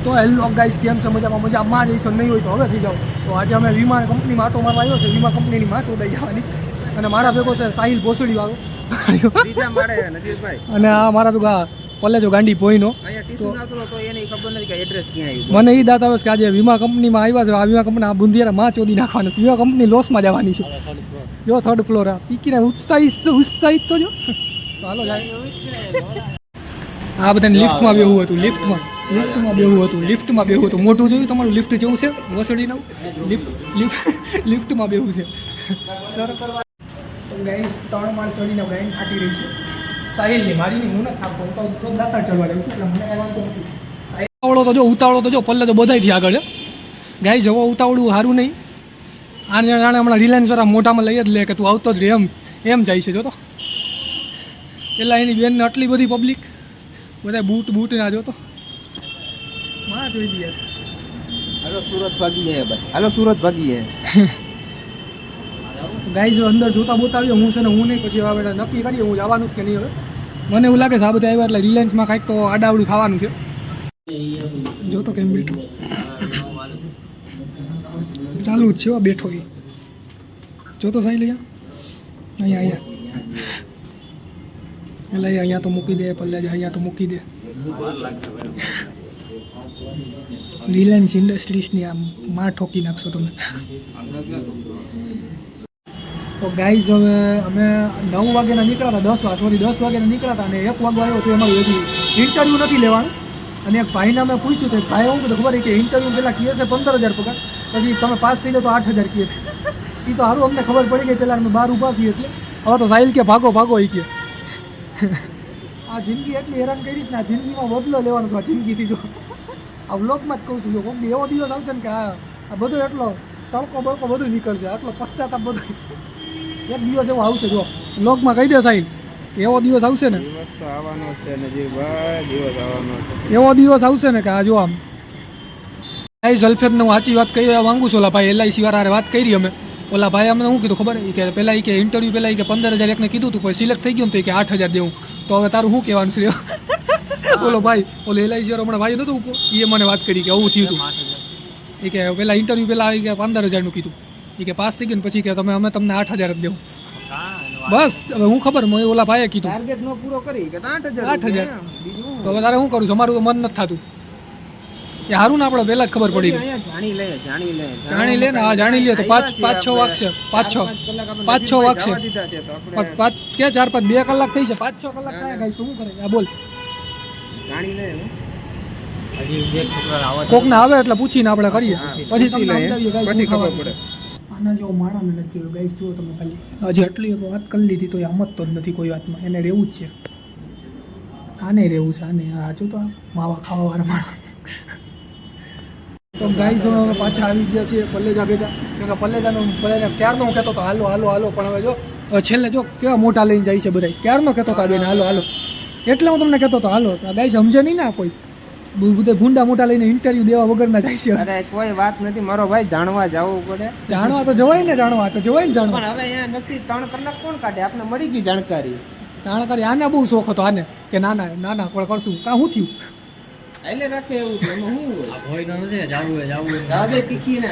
તો hello guys, કેમ છે? મજામાં જઈશું નહીં હોય તો હવે થઈ જાઓ. તો આજે અમે વીમા કંપનીમાં આટો મારવા આવ્યો છે. વીમા કંપનીની માં ચોદાઈ જવાની. અને મારા ભેગો છે સાહિલ ભોસડી વાળો અને આ મારા ભેગા કોલેજો ગાંડી પોઈનો. મને એ દાત આવે છે કે આજે વીમા કંપનીમાં આવ્યા છે. આ વીમા કંપની આ બુંદિયાના માં ચોદી નાખવાની છે. વીમા કંપની લોસમાં જવાની છે. જો થર્ડ ફ્લોર આ પીકીને ઉત્સાહિત તો જો. તો હાલો જાય. આ બધાને લિફ્ટમાં બેહવું હતું. લિફ્ટમાં બેહવું હતું. મોટું જોયું તમારું લિફ્ટ જેવું છે વસડીનું લિફ્ટમાં બેહવું છે સર. ગાઈસ 3 માળ ચડીને ગાઈન ફાટી રહી છે. સાહિલની મારી નહીં, હું નથી થાકતો. હું તો દાતા ચડવા જાઉં છું એટલે મને કઈ વાંધો નથી. ઉતાવળો તો જો પલ્લે તો બધાયથી આગળ છે. ગાઈસ હવે ઉતાવળું સારું નહીં. આને જાણે હમણાં રિલાયન્સ વાળા મોઢામાં લઈ જ લે કે તું આવતો જ રે એમ જાય છે. જો તો પેલા એની બેનને આટલી બધી પબ્લિક બધા બૂટ ના જોતો માં જોઈ દે. હાલો સુરત ભાગી જાય ભાઈ, હાલો સુરત ભાગી જાય. ગાઈઝ અંદર જોતા બોતાવ્યો હું છે ને હું નહીં. પછી હવે નક્કી કરીએ હું જવાનું છે કે નહીં. હવે મને એવું લાગે છે આ બધા આવ્યા એટલે રિલાયન્સમાં કાંઈક તો આડાવડું થવાનું છે. જોતો કેમ બેઠો ચાલુ જ છે બેઠો એ. જોતો સાઈ લઈ અહીંયા એટલે અહીંયા તો મૂકી દે પલ્લે અહીંયા તો મૂકી દે. રિલાયન્સ ઇન્ડસ્ટ્રીઝની આમ માં ઠોકી નાખશો તમે. તો ગાઈઝ હવે અમે 9 વાગ્યાના નીકળ્યા હતા. 10 વાગ્યાના નીકળ્યા હતા અને 1 વાગવા આવ્યો તો એમાં હજી ઇન્ટરવ્યૂ નથી લેવાનું. અને એક ભાઈને અમે પૂછ્યું તો ભાઈ એવું બધું ખબર કે ઇન્ટરવ્યૂ પહેલાં કહે છે 15,000 પગાર, પછી તમે પાસ થઈ જાઓ તો 8,000 કહે છે. એ તો સારું અમને ખબર પડી ગઈ. પહેલાં અમે 12 ઊભા છીએ એટલે હવે તો સાહિલ કે ભાગો એ કે આ જિંદગી એટલી હેરાન કરીશ ને આ જિંદગીમાં બદલો લેવાનો છે. આ જિંદગીથી જો આ વ્લોગમાં જ કહું છું. જો કોઈક એવો દિવસ આવશે ને કે આ બધો એટલો તડકો બળકો બધું નીકળશે, આટલો પશ્ચાતાપ બધો એક દિવસ એવો આવશે. જો વ્લોગમાં કહી દે સાહિલ એવો દિવસ આવશે ને, એવો દિવસ આવશે ને કે આ જો આમ જલફેદને હું સાચી વાત કહી માંગુ છું. ઓલા ભાઈ LIC વાળા વાત કરી અમે. ઓલા ભાઈ અમને શું કીધું ખબર કે પહેલાં કે ઇન્ટરવ્યૂ પહેલાં કે 15,000 એકને કીધું હતું, પછી સિલેક્ટ થઈ ગયું ને તો કે 8,000 દેવું. તો હવે તારું શું કહેવાનું છે? બોલો ભાઈ ઓલો LIC વાળો હમણાં ભાઈ નહોતો એ મને વાત કરી કે આવું થયું હતું. એ કે પહેલાં ઇન્ટરવ્યૂ પહેલાં કે 15,000નું કીધું. એ કે પાસ થઈ ગયું ને પછી કે અમે તમને 8,000 જ દેવું. બસ હવે હું ખબર મને ઓલા ભાઈએ કીધું ટાર્ગેટ નો પૂરો કરી કે 8,000. તો હવે તારે શું કરું છું? અમારું તો મન નથી થતું. એ સારું ને આપણે પહેલા જ ખબર પડી ગઈ. જાણી લે ને હા જાણી લે તો 5-6 વાગશે. 5-6 વાગશે કે 4-5 2 કલાક થઈ છે. 5-6 કલાક થાય ગાઈસ તો શું કરે? આ બોલ જાણી લે. કોકને આવે એટલે પૂછીને આપણે કરીએ પછી ખબર પડે. આના જો માણસને નથી જોયું ગાઈસ. જુઓ તમે ખાલી હજી આટલી વાત કરી લીધી તો એ સમજતો જ નથી કોઈ વાતમાં. એને રહેવું જ છે, આને રહેવું છે. આને આ જો તો માવા ખાવાવાળા માણસ. તો ગાઈસ હવે પાછા આવી ગયા છીએ પલ્લેજા ભેગા. કારણ કે પલ્લેજાનો ક્યારનો હું કહેતો હતો હાલો પણ હવે જો છેલ્લે જો કેવા મોટા લઈને જાય છે બધા. ક્યારનો કહેતો હતો બેન હાલો એટલે હું તમને કહેતો હતો હાલો. ગાઈસ સમજે નહીં ના કોઈ. બધા ભૂંડા મોટા લઈને ઇન્ટરવ્યૂ દેવા વગરના જાય છે. અરે કોઈ વાત નથી મારો ભાઈ, જાણવા જવું પડે. જાણવા તો જવાય ને જાણવા. પણ હવે અહીંયા નથી 3 કલાક કોણ કાઢે? આપણે મળી ગઈ જાણકારી. આને બહુ શોખ હતો આને કે નાના પણ કરશું કાં શું થયું એટલે રાખે એવું છે. એમાં શું હોય નથી જાવું પીકી ને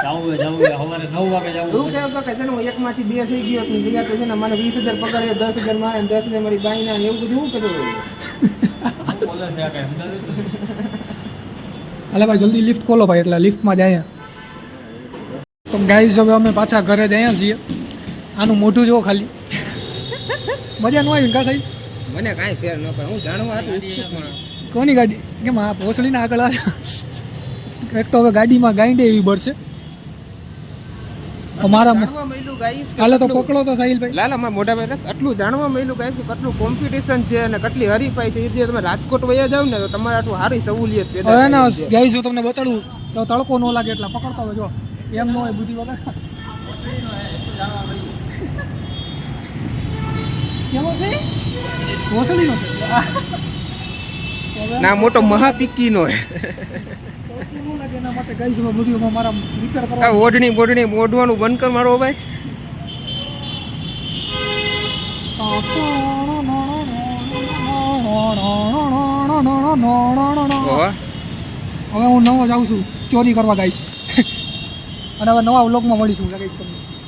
જાવું સવારે 9 વાગે જાવું. એવું કહેતો કે છે ને હું 1 માંથી 2 થઈ ગયો છું ગયા તો છે ને મને 20,000 પગાર 10,000 મારે 10,000 મારી બાઈના એવું બધું શું કર્યું? અલે ભાઈ જલ્દી લિફ્ટ ખોલો ભાઈ. એટલે લિફ્ટમાં જ આવ્યા. તો ગાઈઝ હવે અમે પાછા ઘરે જ આવ્યા છીએ. આનું મોઢું જુઓ ખાલી. મજા ન આવી કા સાહેબ? મને કાંઈ ફેર ન પડે. હું જાણવા હતું ઉત્સુક. કોની ગાડી? કેમ આ ભોસડીને આગળ આવે? એક તો હવે ગાડીમાં ગાંડે એવી બળશે. હાલે તો પકડો તો સાહિલભાઈ. લાલા મારા મોટા ભાઈ આટલું જાણવા મળ્યું ગાઈસ કે કેટલું કોમ્પિટિશન છે અને કેટલી હરીફાઈ છે. એ જે તમે રાજકોટ વયા જાવ ને તો તમારે આટલું સારી સહુલિયત પેદા થાય છે. ગાઈસ હું તમને બતાડું તો તડકો ન લાગે એટલા પકડતો હોય. જો એમ ન હોય બુદ્ધિ વગર. કેવો છે? ભોસડીનો છે ના મોટો મહાપીકીનો હે. ઓઢણી ઓઢવાનું બંધ કર મારો ભાઈ. હવે હું નવો જાઉં છું ચોરી કરવા ગાઈશ અને હવે નવા વ્લોગમાં મળીશું ગાઈશ તમને.